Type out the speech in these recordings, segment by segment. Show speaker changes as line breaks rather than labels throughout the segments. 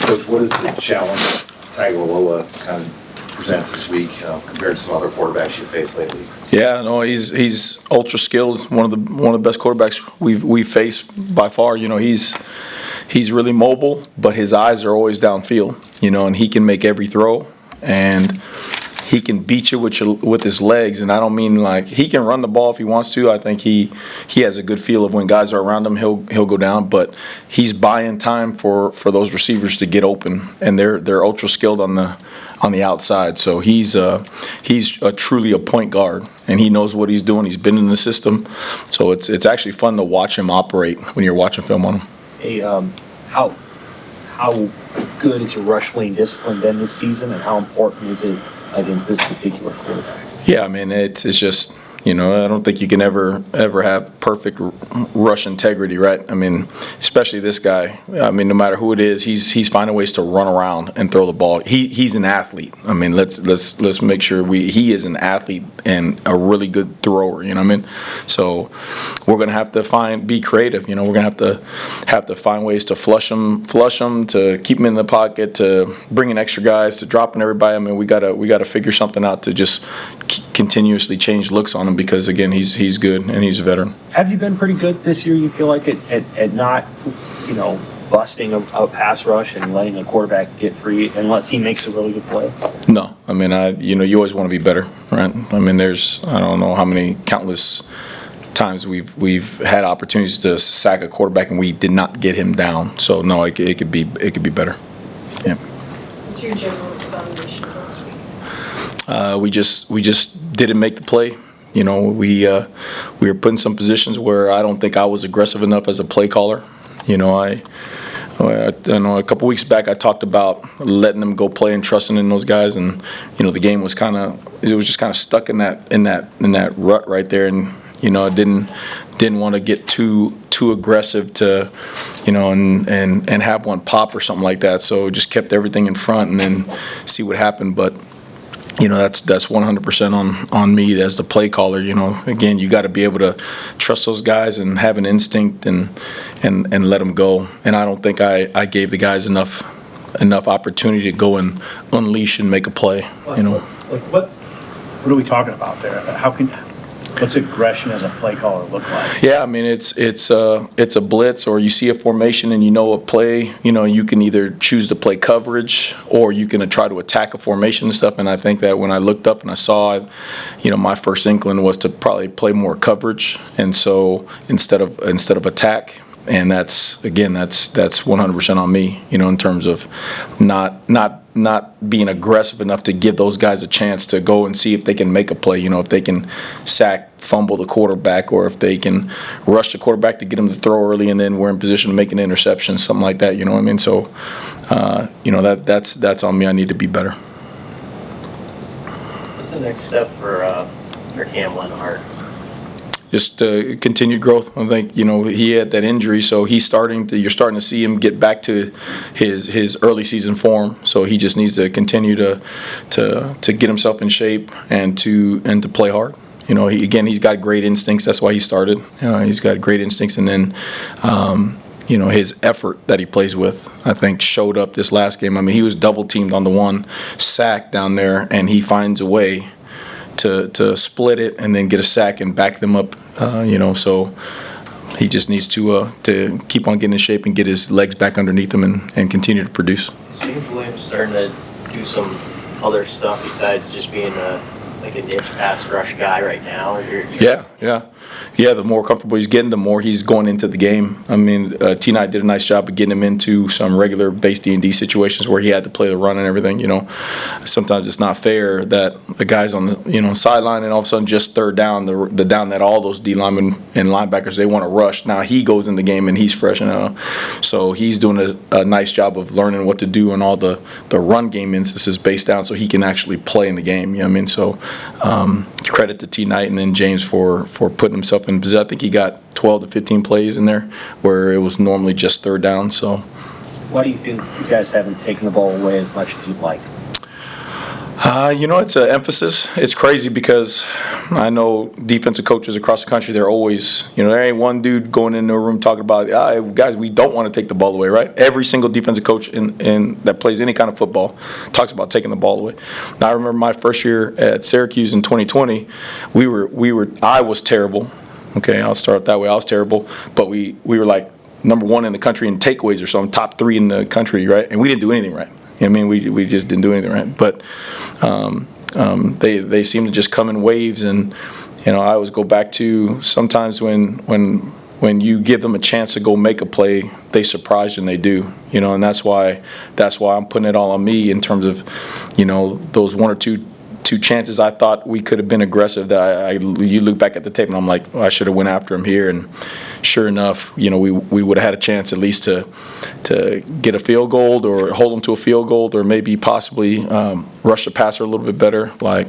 Coach, what is the challenge Tagovailoa kind of presents this week compared to some other quarterbacks you faced lately?
Yeah, no, he's ultra skilled. One of the best quarterbacks we've faced by far. He's really mobile, but his eyes are always downfield. And he can make every throw, and he can beat you with his legs. And I don't mean like he can run the ball if he wants to. I think he has a good feel of when guys are around him, he'll go down. But he's buying time for those receivers to get open, and they're ultra skilled on the outside. So he's truly a point guard, and he knows what he's doing. He's been in the system, so it's actually fun to watch him operate when you're watching film on him.
Hey, how good is your rush lane discipline been this season, and how important is it against this particular quarterback?
Yeah, I mean it's just. I don't think you can ever have perfect rush integrity, right? I mean, especially this guy. I mean, no matter who it is, he's finding ways to run around and throw the ball. He's an athlete. I mean, let's make sure he is an athlete and a really good thrower. You know what I mean? So we're gonna have to be creative. We're gonna have to find ways to flush them, to keep them in the pocket, to bring in extra guys, to dropping everybody. I mean, we gotta figure something out to just continuously change looks on him, because again he's good and he's a veteran.
Have you been pretty good this year, you feel like, at not busting a pass rush and letting a quarterback get free unless he makes a really good play?
No, I mean you always want to be better, right? I mean I don't know how many countless times we've had opportunities to sack a quarterback and we did not get him down. So no, it could be better. Yeah.
What's your general evaluation last week?
We just didn't make the play. We were put in some positions where I don't think I was aggressive enough as a play caller. I know a couple weeks back I talked about letting them go play and trusting in those guys, and the game was just kind of stuck in that rut right there, and I didn't want to get too aggressive to and have one pop or something like that. So just kept everything in front and then see what happened. But that's 100% on me as the play caller. Again, you got to be able to trust those guys and have an instinct and let them go. And I don't think I gave the guys enough opportunity to go and unleash and make a play.
What are we talking about there? What's aggression as a play caller look like?
Yeah, I mean it's a blitz, or you see a formation and a play. You can either choose to play coverage or you can try to attack a formation and stuff. And I think that when I looked up and I saw, my first inkling was to probably play more coverage, and so instead of attack. And that's 100% on me, in terms of not being aggressive enough to give those guys a chance to go and see if they can make a play, if they can fumble the quarterback, or if they can rush the quarterback to get him to throw early and then we're in position to make an interception, something like that, what I mean? So, that's on me. I need to be better.
What's the next step for Cam Lenhart?
Just continued growth. I think he had that injury, so you're starting to see him get back to his early season form. So he just needs to continue to get himself in shape and to play hard. He's got great instincts. That's why he started. He's got great instincts, and then his effort that he plays with, I think, showed up this last game. I mean, he was double teamed on the one sack down there, and he finds a way to split it and then get a sack and back them up, so he just needs to keep on getting in shape and get his legs back underneath him and continue to produce.
Is James Williams starting to do some other stuff besides just being a niche pass rush guy right now?
Yeah, the more comfortable he's getting, the more he's going into the game. I mean, T-Knight did a nice job of getting him into some regular base D&D situations where he had to play the run and everything. Sometimes it's not fair that the guy's on the sideline and all of a sudden just third down, the down that all those D linemen and linebackers, they want to rush. Now he goes in the game and he's fresh, so he's doing a nice job of learning what to do in all the run game instances based down, so he can actually play in the game. You know what I mean? So credit to T-Knight and then James for putting himself in position. I think he got 12 to 15 plays in there where it was normally just third down. So
why do you think you guys haven't taken the ball away as much as you'd like?
It's an emphasis. It's crazy because I know defensive coaches across the country, they're always, there ain't one dude going into a room talking about, guys, we don't want to take the ball away, right? Every single defensive coach in that plays any kind of football talks about taking the ball away. Now, I remember my first year at Syracuse in 2020, I was terrible. Okay, I'll start that way. I was terrible, but we were like number one in the country in takeaways or something, top 3 in the country, right? And we didn't do anything right. We just didn't do anything right. But they seem to just come in waves, and I always go back to sometimes when you give them a chance to go make a play, they surprise you and they do. And that's why I'm putting it all on me in terms of those one or two chances I thought we could have been aggressive. That you look back at the tape and I'm like, I should have went after him here, and sure enough, we would have had a chance at least to get a field goal or hold them to a field goal or maybe possibly rush the passer a little bit better. Like,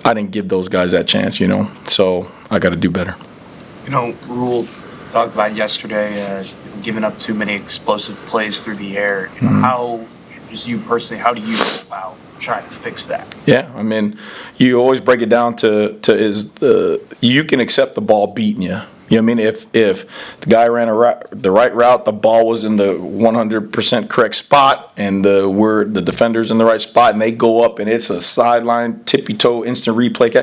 I didn't give those guys that chance, so I got to do better.
Rule talked about yesterday, giving up too many explosive plays through the air. How, just you personally, how do you go about trying to fix that?
Yeah, you always break it down to you can accept the ball beating you. If the guy ran the right route, the ball was in the 100% correct spot, and the defender's in the right spot, and they go up, and it's a sideline, tippy-toe, instant replay.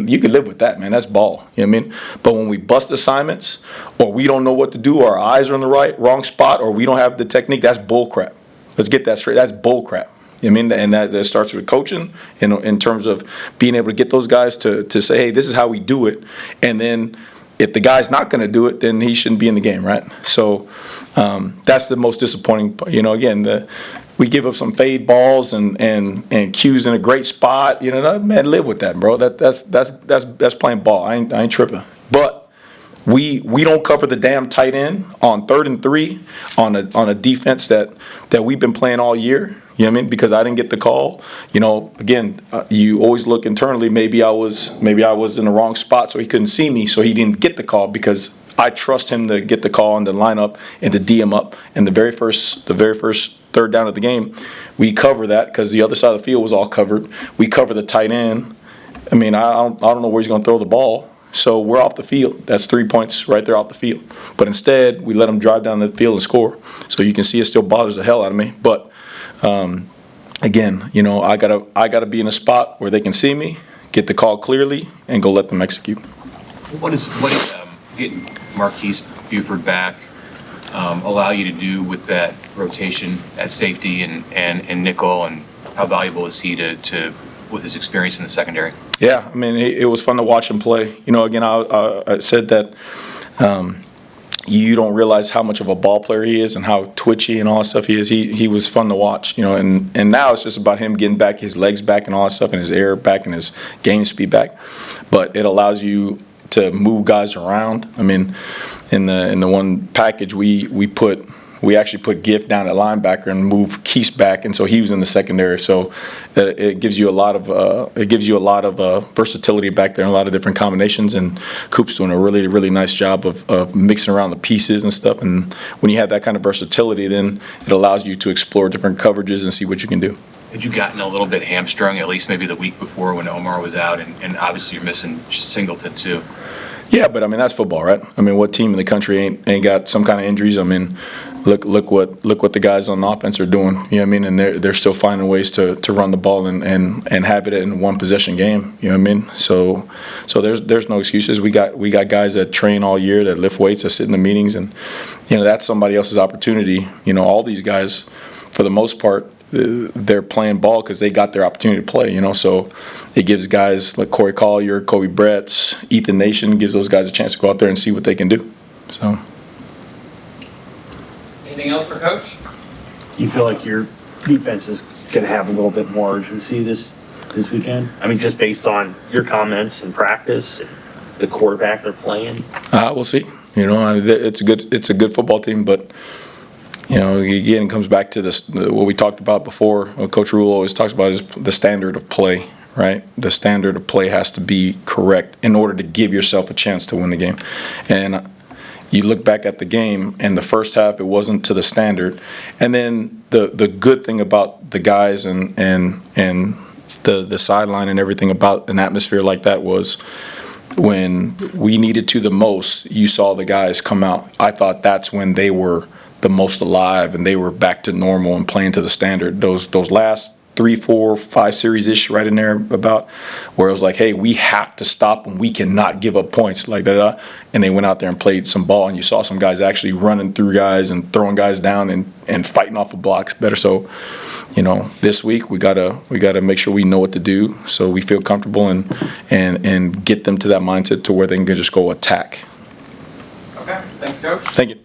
You can live with that, man. That's ball. But when we bust assignments, or we don't know what to do, or our eyes are in the wrong spot, or we don't have the technique, that's bull crap. Let's get that straight. That's bull crap. And that starts with coaching in terms of being able to get those guys to say, hey, this is how we do it. And then if the guy's not going to do it, then he shouldn't be in the game, right? So that's the most disappointing part. Again, we give up some fade balls and cues in a great spot. Man, live with that, bro. That's playing ball. I ain't tripping. But we don't cover the damn tight end on 3rd and 3 on a defense that we've been playing all year. Because I didn't get the call. Again, you always look internally. Maybe I was in the wrong spot, so he couldn't see me, so he didn't get the call because I trust him to get the call and to line up and to D him up. And the very first 3rd down of the game, we cover that because the other side of the field was all covered. We cover the tight end. I don't know where he's going to throw the ball. So we're off the field. That's 3 points right there off the field. But instead, we let him drive down the field and score. So you can see it still bothers the hell out of me. But again, I gotta be in a spot where they can see me, get the call clearly, and go let them execute.
What is getting Marquise Buford back allow you to do with that rotation at safety and nickel, and how valuable is he to with his experience in the secondary?
Yeah, it was fun to watch him play. Again, I said that. You don't realize how much of a ball player he is and how twitchy and all that stuff he is. He was fun to watch, and now it's just about him getting back his legs back and all that stuff, and his air back and his game speed back. But it allows you to move guys around. In the one package we actually put Gift down at linebacker and move Keese back, and so he was in the secondary. So it gives you a lot of versatility back there and a lot of different combinations. And Coop's doing a really, really nice job of mixing around the pieces and stuff. And when you have that kind of versatility, then it allows you to explore different coverages and see what you can do.
Had you gotten a little bit hamstrung, at least maybe the week before when Omar was out, and obviously you're missing Singleton too?
Yeah, but that's football, right? What team in the country ain't got some kind of injuries? Look what the guys on the offense are doing. And they're still finding ways to run the ball and have it in a one possession game. So there's no excuses. We got guys that train all year, that lift weights, that sit in the meetings, and that's somebody else's opportunity. All these guys, for the most part, they're playing ball because they got their opportunity to play, So it gives guys like Corey Collier, Kobe Bretts, Ethan Nation, gives those guys a chance to go out there and see what they can do. So.
Anything else for Coach?
You feel like your defense is going to have a little bit more urgency this weekend? Just based on your comments and practice and the quarterback they're playing.
We'll see. It's a good football team, but. Again, it comes back to this what we talked about before. What Coach Rule always talks about is the standard of play, right? The standard of play has to be correct in order to give yourself a chance to win the game. And you look back at the game, and the first half, it wasn't to the standard. And then the good thing about the guys and the sideline and everything about an atmosphere like that was when we needed to the most, you saw the guys come out. I thought that's when they were the most alive and they were back to normal and playing to the standard. Those last 3, 4, 5 series-ish right in there about where it was like, hey, we have to stop them. We cannot give up points like that. And they went out there and played some ball, and you saw some guys actually running through guys and throwing guys down and fighting off the blocks better. So, this week we gotta make sure we know what to do so we feel comfortable and get them to that mindset to where they can just go attack.
Okay, thanks, Coach.
Thank you.